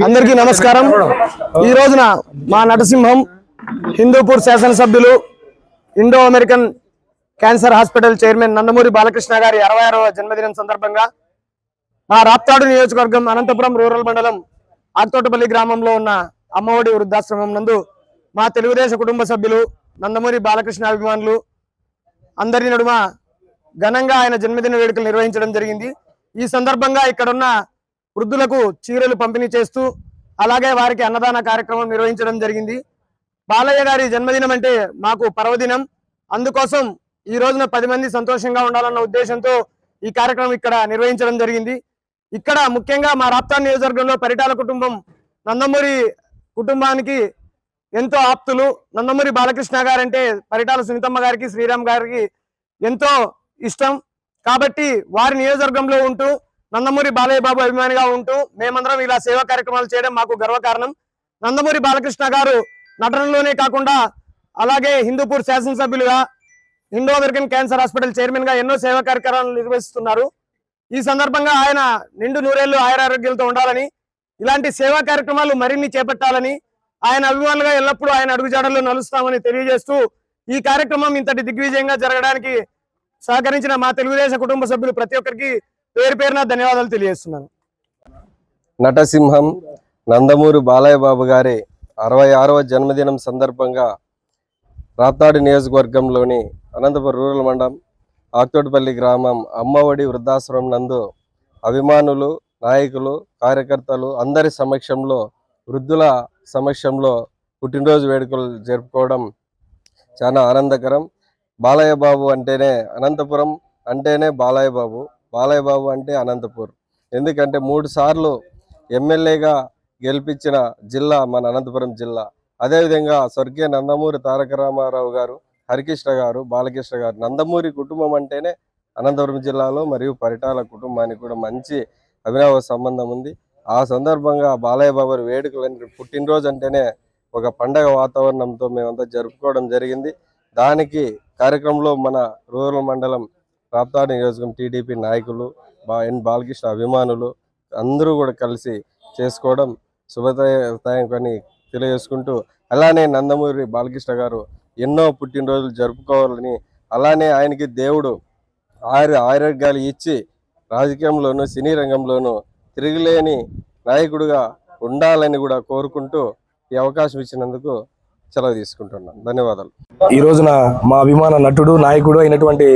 అందరికీ నమస్కారం। ఈ రోజున మా నటసింహం హిందూపూర్ శాసనసభ్యులు Indo American cancer hospital chairman Nandamuri Balakrishna గారి 66వ జన్మదినం సందర్భంగా మా రాప్తాడు నియోజకవర్గం అనంతపురం రూరల్ మండలం ఆక్తోటపల్లి గ్రామంలో ఉన్న అమ్మఒడి వృద్ధాశ్రమం నందు మా తెలుగుదేశం కుటుంబ సభ్యులు నందమూరి బాలకృష్ణ అభిమానులు అందరి నడుమ ఘనంగా ఆయన జన్మదిన వేడుకలు నిర్వహించడం జరిగింది। ఈ సందర్భంగా ఇక్కడ ఉన్న వృద్ధులకు చీరలు పంపిణీ చేస్తూ అలాగే వారికి అన్నదాన కార్యక్రమం నిర్వహించడం జరిగింది। బాలయ్య గారి జన్మదినం అంటే మాకు పర్వదినం, అందుకోసం ఈ రోజున 10 మంది సంతోషంగా ఉండాలన్న ఉద్దేశంతో ఈ కార్యక్రమం ఇక్కడ నిర్వహించడం జరిగింది। ఇక్కడ ముఖ్యంగా మా రాప్తాడు నియోజకవర్గంలో పరిటాల కుటుంబం నందమూరి కుటుంబానికి ఎంతో ఆప్తులు। నందమూరి బాలకృష్ణ గారంటే పరిటాల సునీతమ్మ గారికి శ్రీరామ్ గారికి ఎంతో ఇష్టం కాబట్టి వారి నియోజకవర్గంలో ఉంటూ నందమూరి బాలయ్య బాబు అభిమానిగా ఉంటూ మేమందరం ఇలా సేవా కార్యక్రమాలు చేయడం మాకు గర్వకారణం। నందమూరి బాలకృష్ణ గారు నటనలోనే కాకుండా అలాగే హిందూపూర్ శాసనసభ్యులుగా Indo American cancer hospital chairman గా ఎన్నో సేవా కార్యక్రమాలు నిర్వహిస్తున్నారు। ఈ సందర్భంగా ఆయన నిండు నూరేళ్లు ఆయురారోగ్యాలతో ఉండాలని, ఇలాంటి సేవా కార్యక్రమాలు మరిన్ని చేపట్టాలని, ఆయన అభిమానులుగా ఎల్లప్పుడూ ఆయన అడుగుజాడల్లో నలుస్తామని తెలియజేస్తూ ఈ కార్యక్రమం ఇంతటి దిగ్విజయంగా జరగడానికి సహకరించిన మా తెలుగుదేశం కుటుంబ సభ్యులు ప్రతి ఒక్కరికి పేరు పేరున ధన్యవాదాలు తెలియజేస్తున్నాను। నటసింహం నందమూరి బాలయ్య బాబు గారి 66వ జన్మదినం సందర్భంగా రాప్తాడు నియోజకవర్గంలోని అనంతపురం రూరల్ మండలం ఆక్తోటపల్లి గ్రామం అమ్మఒడి వృద్ధాశ్రమం నందు అభిమానులు, నాయకులు, కార్యకర్తలు అందరి సమక్షంలో, వృద్ధుల సమక్షంలో పుట్టినరోజు వేడుకలు జరుపుకోవడం చాలా ఆనందకరం। బాలయ్య బాబు అంటేనే అనంతపురం అంటేనే బాలయ్య బాబు, బాలయ్య బాబు అంటే అనంతపూర్। ఎందుకంటే 3 సార్లు ఎమ్మెల్యేగా గెలిపించిన జిల్లా మన అనంతపురం జిల్లా। అదేవిధంగా స్వర్గీయ నందమూరి తారక రామారావు గారు, హరికృష్ణ గారు, బాలకృష్ణ గారు, నందమూరి కుటుంబం అంటేనే అనంతపురం జిల్లాలో మరియు పరిటాల కుటుంబానికి కూడా మంచి అభినవ సంబంధం ఉంది। ఆ సందర్భంగా బాలయ్య బాబు వేడుకలు పుట్టినరోజు అంటేనే ఒక పండగ వాతావరణంతో మేమంతా జరుపుకోవడం జరిగింది। దానికి కార్యక్రమంలో మన రూరల్ మండలం రాప్తాడు నియోజకవర్గం టీడీపీ నాయకులు, బాలకృష్ణ అభిమానులు అందరూ కూడా కలిసి చేసుకోవడం శుభదాయకమని తెలియజేసుకుంటూ, అలానే నందమూరి బాలకృష్ణ గారు ఎన్నో పుట్టినరోజులు జరుపుకోవాలని, అలానే ఆయనకి దేవుడు ఆరోగ్యాలు ఇచ్చి రాజకీయంలోనూ సినీ రంగంలోనూ తిరగలేని నాయకుడిగా ఉండాలని కూడా కోరుకుంటూ ఈ అవకాశం ఇచ్చినందుకు సెలవు తీసుకుంటున్నాను। ధన్యవాదాలు। ఈ రోజున మా అభిమాన నటుడు, నాయకుడు అయినటువంటి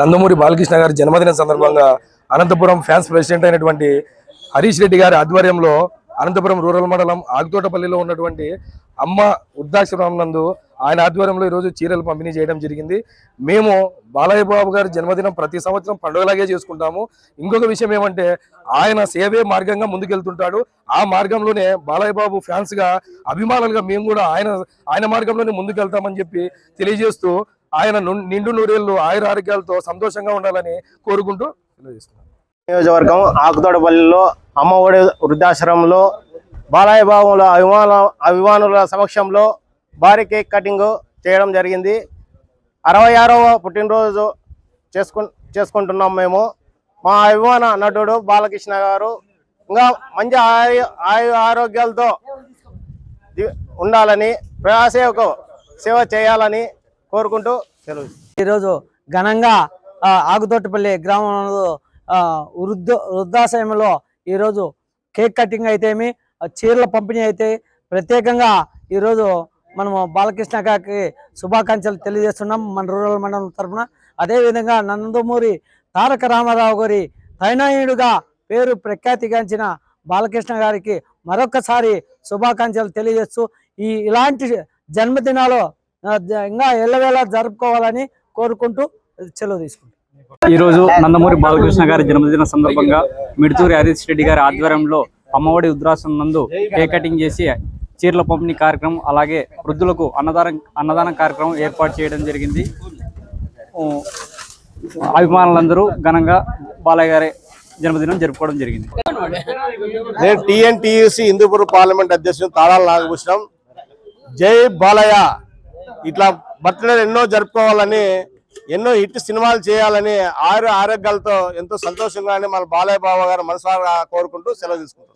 నందమూరి బాలకృష్ణ గారి జన్మదినం సందర్భంగా అనంతపురం ఫ్యాన్స్ ప్రెసిడెంట్ అయినటువంటి హరీష్ రెడ్డి గారి ఆధ్వర్యంలో అనంతపురం రూరల్ మండలం ఆకుతోటపల్లిలో ఉన్నటువంటి అమ్మ వృద్ధాశ్రమం నందు ఆయన ఆధ్వర్యంలో ఈరోజు చీరలు పంపిణీ చేయడం జరిగింది। మేము బాలయ్య బాబు గారి జన్మదినం ప్రతి సంవత్సరం పండుగలాగే చేసుకుంటాము। ఇంకొక విషయం ఏమంటే ఆయన సేవే మార్గంగా ముందుకెళ్తుంటాడు। ఆ మార్గంలోనే బాలయ్య బాబు ఫ్యాన్స్ గా, అభిమానులుగా మేము కూడా ఆయన మార్గంలోనే ముందుకెళ్తామని చెప్పి తెలియజేస్తూ ఆయన నిండు నూరేళ్లు ఆయుర ఆరోగ్యాలతో సంతోషంగా ఉండాలని కోరుకుంటూ తెలియజేస్తున్నాను। నియోజకవర్గం ఆకుతోటపల్లిలో అమ్మఒడి వృద్ధాశ్రమంలో బాలయ్య బాబుల అభిమానుల సమక్షంలో భారీ కేక్ కటింగ్ చేయడం జరిగింది। 66వ పుట్టినరోజు చేసుకుంటున్నాం మేము। మా అభిమాన నటుడు బాలకృష్ణ గారు ఇంకా మంచి ఆరోగ్యాలతో ఉండాలని, ప్రజాసేవకు సేవ చేయాలని కోరుకుంటూ సెలవు। ఈరోజు ఘనంగా ఆకుతోటపల్లి గ్రామంలో వృద్ధాశ్రమంలో ఈరోజు కేక్ కటింగ్ అయితేమి, చీరల పంపిణీ అయితే ప్రత్యేకంగా ఈరోజు మనము బాలకృష్ణ గారికి శుభాకాంక్షలు తెలియజేస్తున్నాం మన రూరల్ మండలం తరఫున। అదేవిధంగా నందమూరి తారక రామారావు గారి తైనాయుడుగా పేరు ప్రఖ్యాతిగాంచిన బాలకృష్ణ గారికి మరొకసారి శుభాకాంక్షలు తెలియజేస్తూ ఇలాంటి జన్మదినాలు ఇంకా ఎల్లవేళ జరుపుకోవాలని కోరుకుంటూ సెలవు తీసుకుంటాం। ఈరోజు నందమూరి బాలకృష్ణ గారి జన్మదిన సందర్భంగా మిడుతూరి హరీష్ రెడ్డి గారి ఆధ్వర్యంలో అమ్మఒడి వృద్ధాశ్రమం నందు కేక్ కటింగ్ చేసి చీరల పంపిణీ కార్యక్రమం, అలాగే వృద్ధులకు అన్నదానం కార్యక్రమం ఏర్పాటు చేయడం జరిగింది। అభిమానులందరూ ఘనంగా బాలయ్య గారి జన్మదినం జరుపుకోవడం జరిగింది। నేను టీఎన్టీయూసీ హిందూపూర్ పార్లమెంట్ అధ్యక్షుడు తాళాల నాగభూషణం। జై బాలయ్య। ఇట్లా బర్త్డే ఎన్నో జరుపుకోవాలని, ఎన్నో హిట్ సినిమాలు చేయాలని, ఆరోగ్యాలతో ఎంతో సంతోషంగానే మన బాలయ్య బాబు గారు మనసారా కోరుకుంటూ సెలవు తీసుకుంటాం।